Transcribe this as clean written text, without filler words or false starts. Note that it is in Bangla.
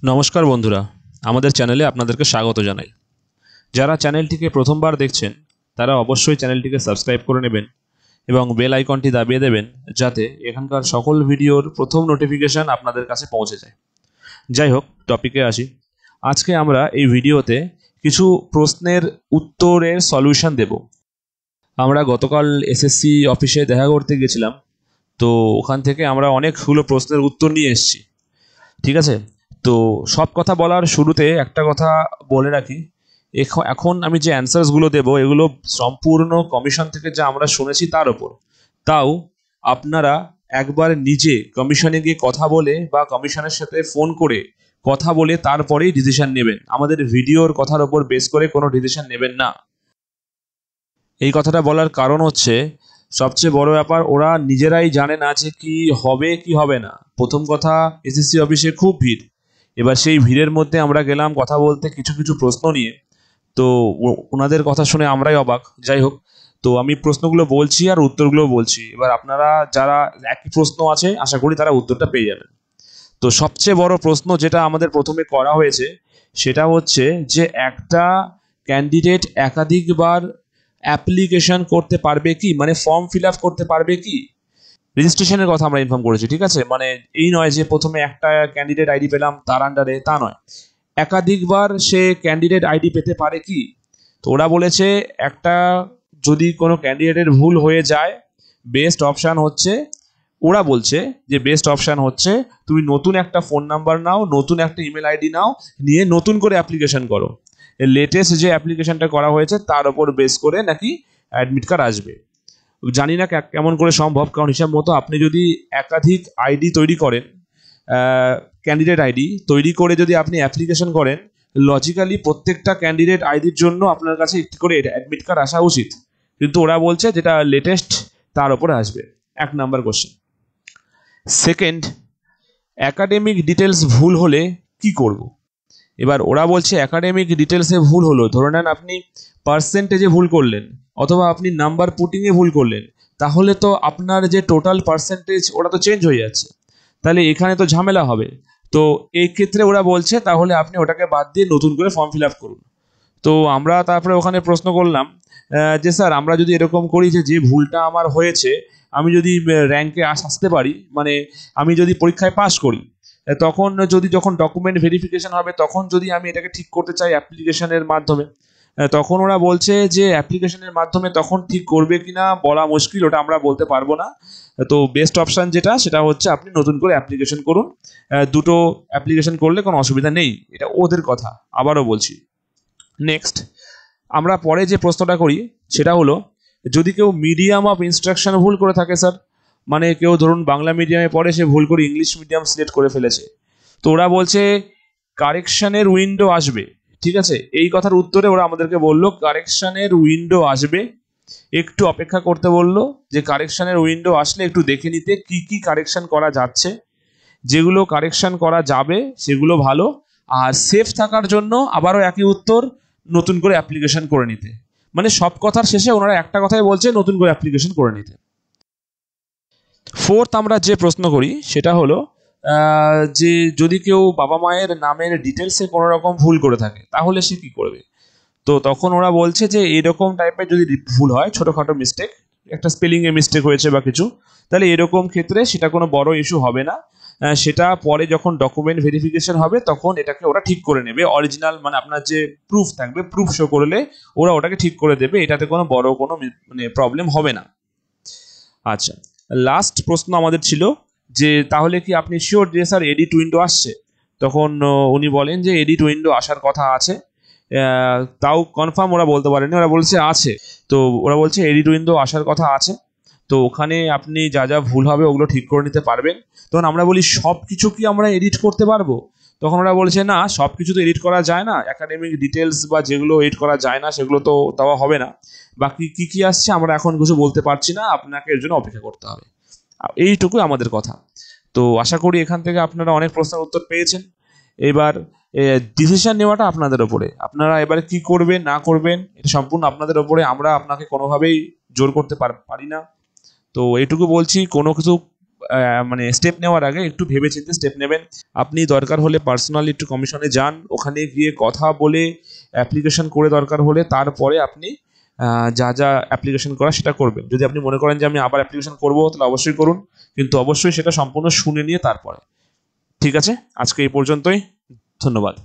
নমস্কার বন্ধুরা, আমাদের চ্যানেলে আপনাদেরকে স্বাগত জানাই। যারা চ্যানেলটিকে প্রথমবার দেখছেন তারা অবশ্যই চ্যানেলটিকে সাবস্ক্রাইব করে নেবেন এবং বেল আইকনটি দাবিয়ে দেবেন, যাতে এখানকার সকল ভিডিওর প্রথম নোটিফিকেশন আপনাদের কাছে পৌঁছে যায়। যাই হোক, টপিকে আসি। আজকে আমরা এই ভিডিওতে কিছু প্রশ্নের উত্তরের সলিউশন দেব। আমরা গতকাল এসএসসি অফিসে দেখা করতে গেছিলাম, তো ওখান থেকে আমরা অনেকগুলো প্রশ্নের উত্তর নিয়ে এসেছি। ঠিক আছে, তো সব কথা বলার শুরুতে একটা কথা বলে রাখি। এখন আমি যে অ্যান্সার্সগুলো দেবো এগুলো সম্পূর্ণ কমিশন থেকে যা আমরা শুনেছি তার ওপর। তাও আপনারা একবার নিজে কমিশনে গিয়ে কথা বলে বা কমিশনের সাথে ফোন করে কথা বলে তারপরেই ডিসিশন নেবেন। আমাদের ভিডিওর কথার ওপর বেস করে কোনো ডিসিশন নেবেন না। এই কথাটা বলার কারণ হচ্ছে, সবচেয়ে বড় ব্যাপার, ওরা নিজেরাই জানে না যে কি হবে কি হবে না। প্রথম কথা, এসএসসি অফিসে খুব ভিড়। এবার সেই ভিড়ের মধ্যে আমরা গেলাম কথা বলতে কিছু কিছু প্রশ্ন নিয়ে, তো ওনাদের কথা শুনে আমরাই অবাক। যাই হোক, তো আমি প্রশ্নগুলো বলছি আর উত্তরগুলো বলছি। এবার আপনারা যারা একই প্রশ্ন আছে আশা করি তারা উত্তরটা পেয়ে যাবেন। তো সবচেয়ে বড় প্রশ্ন যেটা আমাদের প্রথমে করা হয়েছে সেটা হচ্ছে যে একটা ক্যান্ডিডেট একাধিকবার অ্যাপ্লিকেশন করতে পারবে কি, মানে ফর্ম ফিল আপ করতে পারবে কি। রেজিস্ট্রেশনের কথা আমরা ইনফর্ম করেছি, ঠিক আছে। মানে এই নয় যে প্রথমে একটা ক্যান্ডিডেট আইডি পেলাম তার আন্ডারে, তা নয়। একাধিকবার সে ক্যান্ডিডেট আইডি পেতে পারে কি। তো ওরা বলেছে একটা, যদি কোনো ক্যান্ডিডেটের ভুল হয়ে যায়, বেস্ট অপশান হচ্ছে, ওরা বলছে যে বেস্ট অপশান হচ্ছে তুমি নতুন একটা ফোন নাম্বার নাও, নতুন একটা ইমেল আইডি নাও, নিয়ে নতুন করে অ্যাপ্লিকেশন করো। লেটেস্ট যে অ্যাপ্লিকেশনটা করা হয়েছে তার ওপর বেস করে নাকি অ্যাডমিট কার্ড আসবে। জানি না কেমন করে সম্ভব, কারণ হিসাব মতো আপনি যদি একাধিক আইডি তৈরি করেন, ক্যান্ডিডেট আইডি তৈরি করে যদি আপনি অ্যাপ্লিকেশন করেন, লজিক্যালি প্রত্যেকটা ক্যান্ডিডেট আইডির জন্য আপনার কাছে একটি করে অ্যাডমিট কার্ড আসা উচিত। কিন্তু ওরা বলছে যেটা লেটেস্ট তার ওপরে আসবে। 1 number question. Second, academic details ভুল হলে কি করব। এবার ওরা বলছে অ্যাকাডেমিক ডিটেলসে ভুল হলো, ধরে নেন আপনি পার্সেন্টেজে ভুল করলেন অথবা আপনি নাম্বার পুটিংয়ে ভুল করলেন, তাহলে তো আপনার যে টোটাল পার্সেন্টেজ ওটা তো চেঞ্জ হয়ে যাচ্ছে, তাহলে এখানে তো ঝামেলা হবে। তো এই ক্ষেত্রে ওরা বলছে তাহলে আপনি ওটাকে বাদ দিয়ে নতুন করে ফর্ম ফিল আপ করুন। তো আমরা তারপরে ওখানে প্রশ্ন করলাম যে স্যার, আমরা যদি এরকম করি যে ভুলটা আমার হয়েছে আমি যদি র্যাঙ্কে আসতে পারি, মানে আমি যদি পরীক্ষায় পাস করি, তখন যখন ডকুমেন্ট ভেরিফিকেশন হবে তখন যদি আমি এটাকে ঠিক করতে চাই অ্যাপ্লিকেশনের মাধ্যমে, তখন ওরা বলছে যে অ্যাপ্লিকেশনের মাধ্যমে তখন ঠিক করবে কিনা বলা মুশকিল, ওটা আমরা বলতে পারবো না। তো বেস্ট অপশান যেটা সেটা হচ্ছে আপনি নতুন করে অ্যাপ্লিকেশন করুন। দুটো অ্যাপ্লিকেশন করলে কোনো অসুবিধা নেই, এটা ওদের কথা, আবারও বলছি। নেক্সট, আমরা পরে যে প্রশ্নটা করি সেটা হলো, যদি কেউ মিডিয়াম অফ ইনস্ট্রাকশন ভুল করে থাকে স্যার, মানে কেউ ধরুন বাংলা মিডিয়ামে পড়ে, সে ভুল করে ইংলিশ মিডিয়াম সিলেক্ট করে ফেলেছে, তো ওরা বলছে কারেকশনের উইন্ডো আসবে। ঠিক আছে, এই কথার উত্তরে ওরা আমাদেরকে বললো কারেকশনের উইন্ডো আসবে, একটু অপেক্ষা করতে বললো, যে কারেকশনের উইন্ডো আসলে একটু দেখে নিতে কি কি কারেকশন করা যাচ্ছে, যেগুলো কারেকশন করা যাবে সেগুলো ভালো, আর সেফ থাকার জন্য আবারও একই উত্তর, নতুন করে অ্যাপ্লিকেশন করে নিতে। মানে সব কথার শেষে ওনারা একটা কথাই বলছে, নতুন করে অ্যাপ্লিকেশন করে নিতে। ফোর্থ, আমরা যে প্রশ্ন করি সেটা হলো যে যদি কেউ বাবা মায়ের নামের ডিটেলসে কোনো রকম ভুল করে থাকে তাহলে সে কি করবে। তো তখন ওরা বলছে যে এরকম টাইপের যদি ভুল হয়, ছোটোখাটো মিস্টেক, একটা স্পেলিংয়ে মিস্টেক হয়েছে বা কিছু, তাহলে এরকম ক্ষেত্রে সেটা কোনো বড় ইস্যু হবে না। সেটা পরে যখন ডকুমেন্ট ভেরিফিকেশন হবে তখন এটাকে ওরা ঠিক করে নেবে। অরিজিনাল মানে আপনার যে প্রুফ থাকবে, প্রুফ শো করলে ওরা ওটাকে ঠিক করে দেবে, এটাতে কোনো বড় কোনো মানে প্রবলেম হবে না। আচ্ছা, লাস্ট প্রশ্ন আমাদের ছিল যে তাহলে কি আপনি শিওর যে স্যার এডিট উইন্ডো আসছে। তখন উনি বলেন যে এডিট উইন্ডো আসার কথা আছে, তাও কনফার্ম ওরা বলতে পারেনি, ওরা বলছে আছে। তো ওরা বলছে এডিট উইন্ডো আসার কথা আছে, তো ওখানে আপনি যা যা ভুল হবে ওগুলো ঠিক করে নিতে পারবেন। তখন আমরা বলি সব কিছু কি আমরা এডিট করতে পারবো। তখন ওরা বলছে না, সব কিছু তো এডিট করা যায় না, একাডেমিক ডিটেলস বা যেগুলো এডিট করা যায় না সেগুলো তো দেওয়া হবে না, বাকি কি কি আসছে আমরা এখন কিছু বলতে পারছি না, আপনাকে এর জন্য অপেক্ষা করতে হবে। এইটুকু আমাদের কথা। তো আশা করি এখান থেকে আপনারা অনেক প্রশ্নের উত্তর পেয়েছেন। এবার ডিসিশন নেওয়াটা আপনাদের ওপরে, আপনারা এবারে কি করবেন না করবেন এটা সম্পূর্ণ আপনাদের ওপরে, আমরা আপনাকে কোনোভাবেই জোর করতে পারি না। তো এইটুকু বলছি, কোনো কিছু মানে স্টেপ নেওয়ার আগে একটু ভেবেচিন্তে স্টেপ নেবেন। আপনি দরকার হলে পার্সোনালি একটু কমিশনে যান, ওখানে গিয়ে কথা বলে অ্যাপ্লিকেশন করে দরকার হলে তারপরে আপনি যা যা অ্যাপ্লিকেশন করা সেটা করবেন। যদি আপনি মনে করেন যে আমি আবার অ্যাপ্লিকেশন করবো তাহলে অবশ্যই করুন, কিন্তু অবশ্যই সেটা সম্পূর্ণ শুনে নিয়ে তারপরে। ঠিক আছে, আজকে এই পর্যন্তই। ধন্যবাদ।